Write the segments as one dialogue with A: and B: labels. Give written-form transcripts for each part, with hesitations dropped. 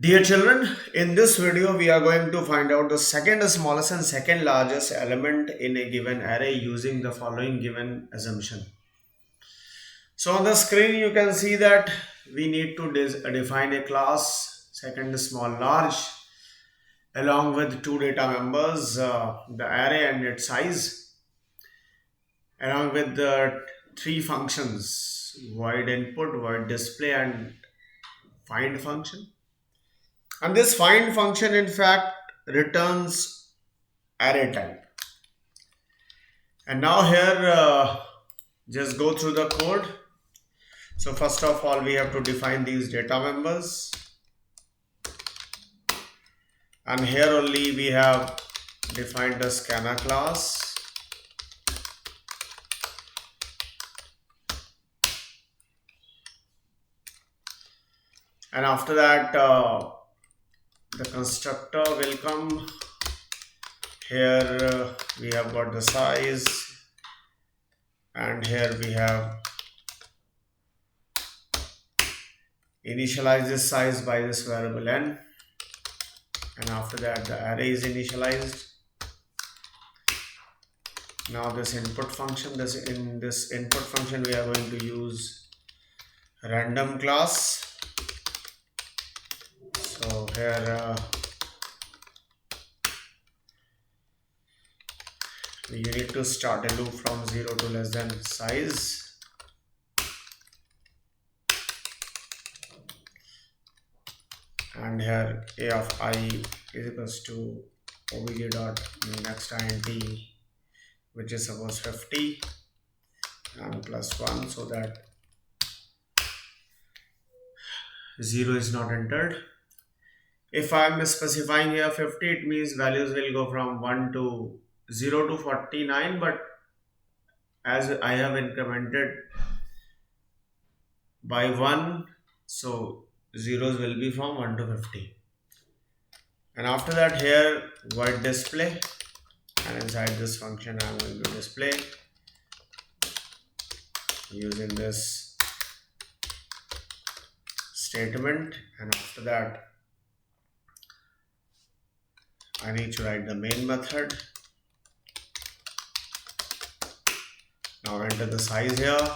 A: Dear children, in this video we are going to find out the second smallest and second largest element in a given array using the following given assumption. So on the screen you can see that we need to define a class second small large along with two data members, the array and its size, along with the three functions void input, void display and find function. And this find function in fact returns array type. And now here just go through the code. So first of all we have to define these data members, and here only we have defined the scanner class, and after that the constructor will come. Here we have got the size, and here we have initialize this size by this variable n, and after that the array is initialized. Now this input function, in this input function we are going to use random class. So here you need to start a loop from 0 to less than size, and here a of I is equals to obj dot next int, which is suppose 50 and plus 1, so that 0 is not entered. If I am specifying here 50, it means values will go from 1 to 0 to 49, but as I have incremented by 1, so zeros will be from 1 to 50. And after that here void display, and inside this function I am going to display using this statement, and after that I need to write the main method. Now enter the size here,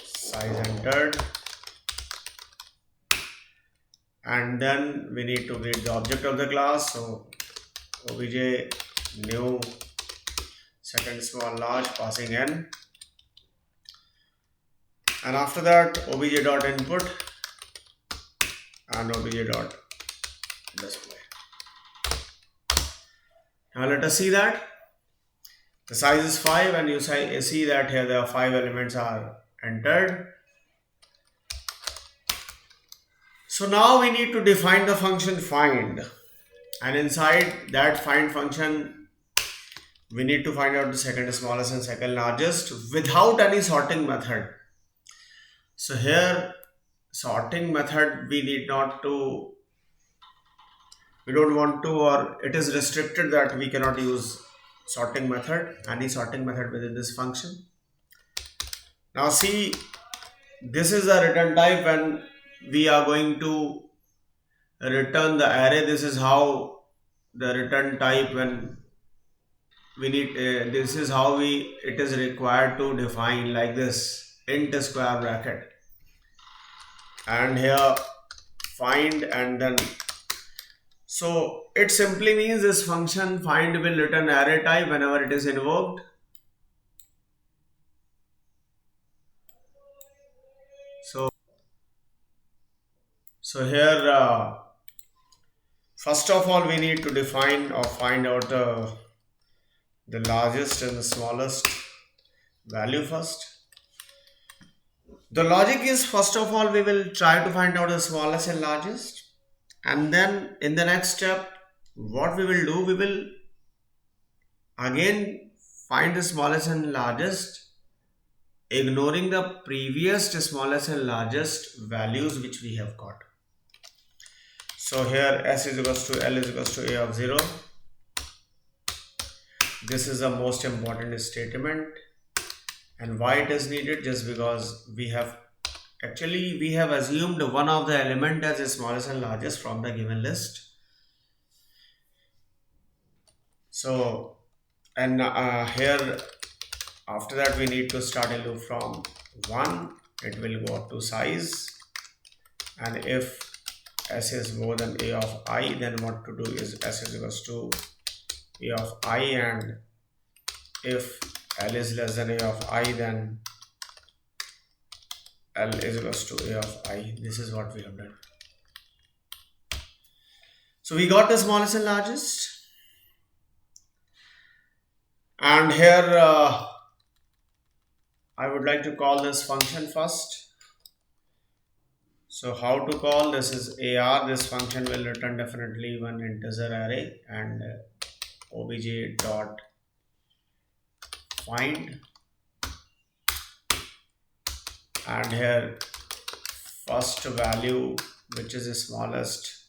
A: size entered, and then we need to create the object of the class. So obj new second small large passing n, and after that obj dot input and obj dot display. Now let us see that the size is 5, and you see that here the 5 elements are entered. So now we need to define the function find, and inside that find function we need to find out the second smallest and second largest without any sorting method. So here sorting method we don't want to, or it is restricted that we cannot use sorting method, any sorting method within this function. Now see, this is the return type when we are going to return the array. This is how the return type when we need this is how it is required to define, like this int square bracket, and here find, and then so it simply means this function find will return array type whenever it is invoked. So here first of all we need to define or find out the largest and the smallest value first. The logic is, first of all we will try to find out the smallest and largest, and then in the next step what we will do, we will again find the smallest and largest ignoring the previous smallest and largest values which we have got. So here s is equals to l is equals to a of 0. This is the most important statement, and why it is needed, just because we have Actually, we have assumed one of the element as the smallest and largest from the given list. So, and here after that we need to start a loop from 1. It will go up to size, and if s is more than a of I, then what to do is s is equals to a of I, and if l is less than a of I, then l is equals to a of I. This is what we have done. So we got the smallest and largest, and here I would like to call this function first. So how to call this is AR. This function will return definitely one integer array, and obj dot find, and here first value, which is the smallest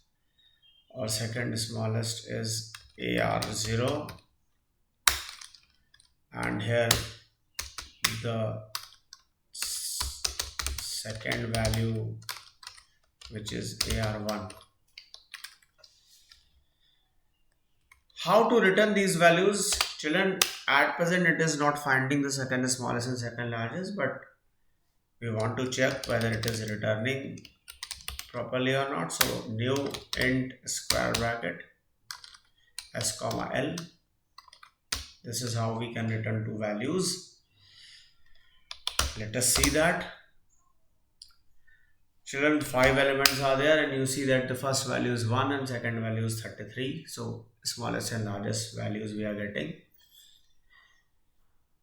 A: or second smallest, is AR0, and here the second value, which is AR1. How to return these values? Children, at present it is not finding the second smallest and second largest, but we want to check whether it is returning properly or not. So new int square bracket s comma l. This is how we can return two values. Let us see that. Children, 5 elements are there, and you see that the first value is 1 and second value is 33. So smallest and largest values we are getting.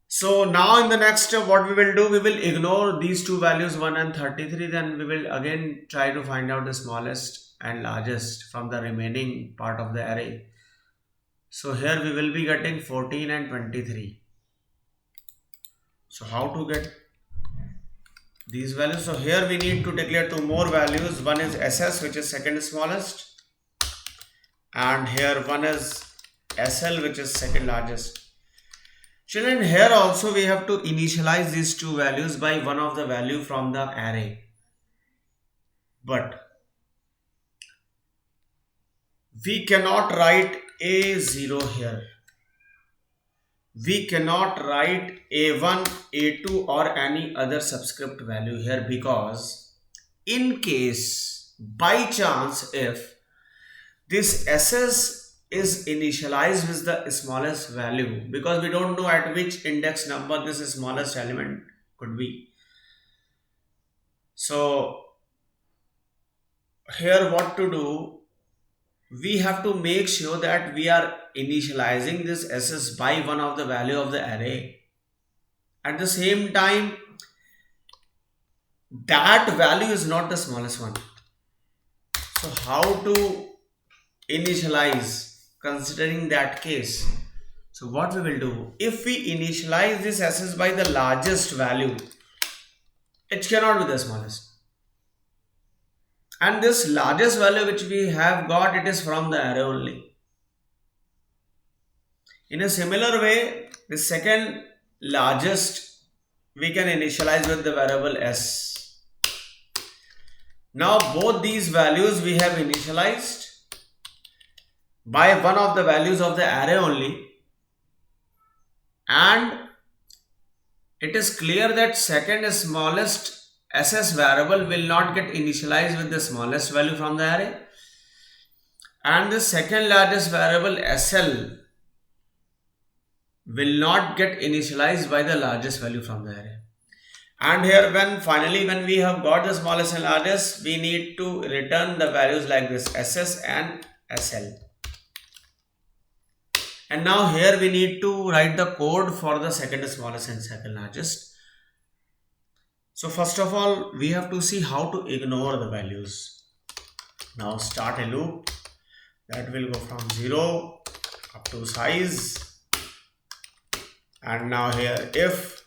A: So now in the next step, what we will do, we will ignore these two values 1 and 33. Then we will again try to find out the smallest and largest from the remaining part of the array. So here we will be getting 14 and 23. So how to get these values? So here we need to declare two more values. One is SS, which is second smallest, and here one is SL, which is second largest. Children, here also we have to initialize these two values by one of the value from the array, but we cannot write A0 here. We cannot write A1, A2 or any other subscript value here, because in case by chance if this SS is initialized with the smallest value, because we don't know at which index number this smallest element could be. So here what to do? We have to make sure that we are initializing this SS by one of the value of the array. At the same time, that value is not the smallest one. So how to initialize considering that case? So what we will do, if we initialize this SS by the largest value, it cannot be the smallest. And this largest value which we have got, it is from the array only. In a similar way, the second largest we can initialize with the variable s. Now both these values we have initialized by one of the values of the array only, and it is clear that second smallest SS variable will not get initialized with the smallest value from the array, and the second largest variable SL will not get initialized by the largest value from the array. And here when we have got the smallest and largest, we need to return the values like this, SS and SL. And now here we need to write the code for the second smallest and second largest. So first of all, we have to see how to ignore the values. Now start a loop that will go from 0 up to size. And now here, if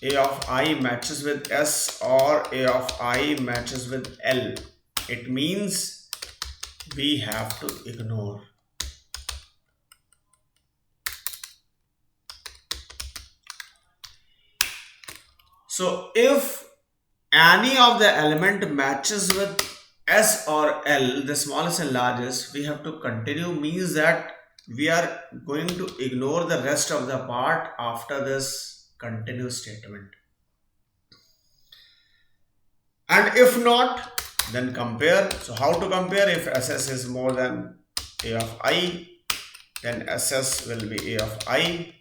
A: A of I matches with S or A of I matches with L, it means we have to ignore. So if any of the element matches with S or L, the smallest and largest, we have to continue, means that we are going to ignore the rest of the part after this continuous statement. And if not, then compare. So how to compare? If SS is more than A of I, then SS will be A of I,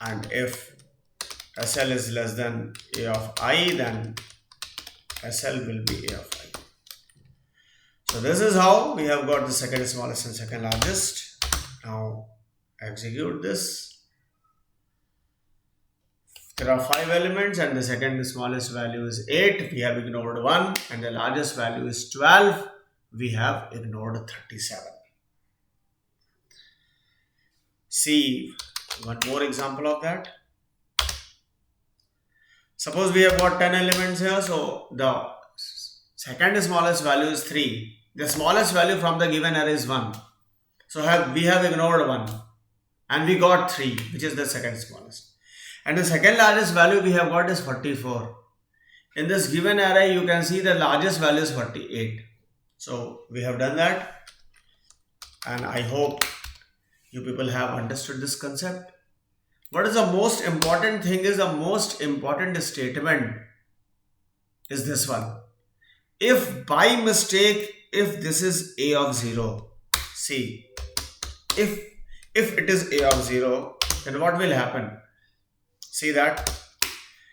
A: and if SL is less than A of I, then SL will be A of I. So this is how we have got the second smallest and second largest. Now execute this. There are 5 elements and the second smallest value is 8. We have ignored 1, and the largest value is 12. We have ignored 37. See one more example of that. Suppose we have got 10 elements here. So the second smallest value is 3. The smallest value from the given array is 1. So we have ignored 1 and we got 3, which is the second smallest. And the second largest value we have got is 44. In this given array, you can see the largest value is 48. So we have done that, and I hope you people have understood this concept. What is the most important thing is the most important statement is this one. If by mistake, if this is A of 0, see, if it is A of 0, then what will happen? See that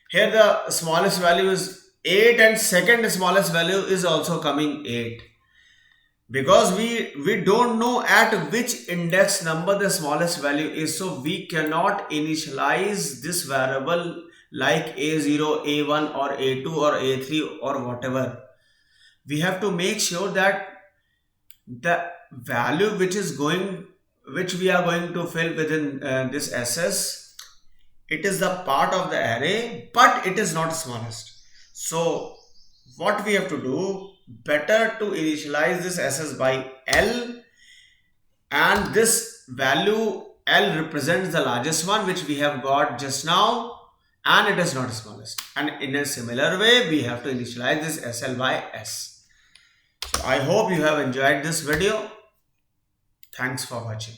A: here the smallest value is 8 and second smallest value is also coming 8. Because we don't know at which index number the smallest value is, so we cannot initialize this variable like A0, A1 or A2 or A3 or whatever. We have to make sure that the value which we are going to fill within this SS, it is the part of the array, but it is not smallest. So what we have to do, better to initialize this SS by L, and this value L represents the largest one which we have got just now, and it is not smallest. And in a similar way, we have to initialize this SL by S. So I hope you have enjoyed this video. Thanks for watching.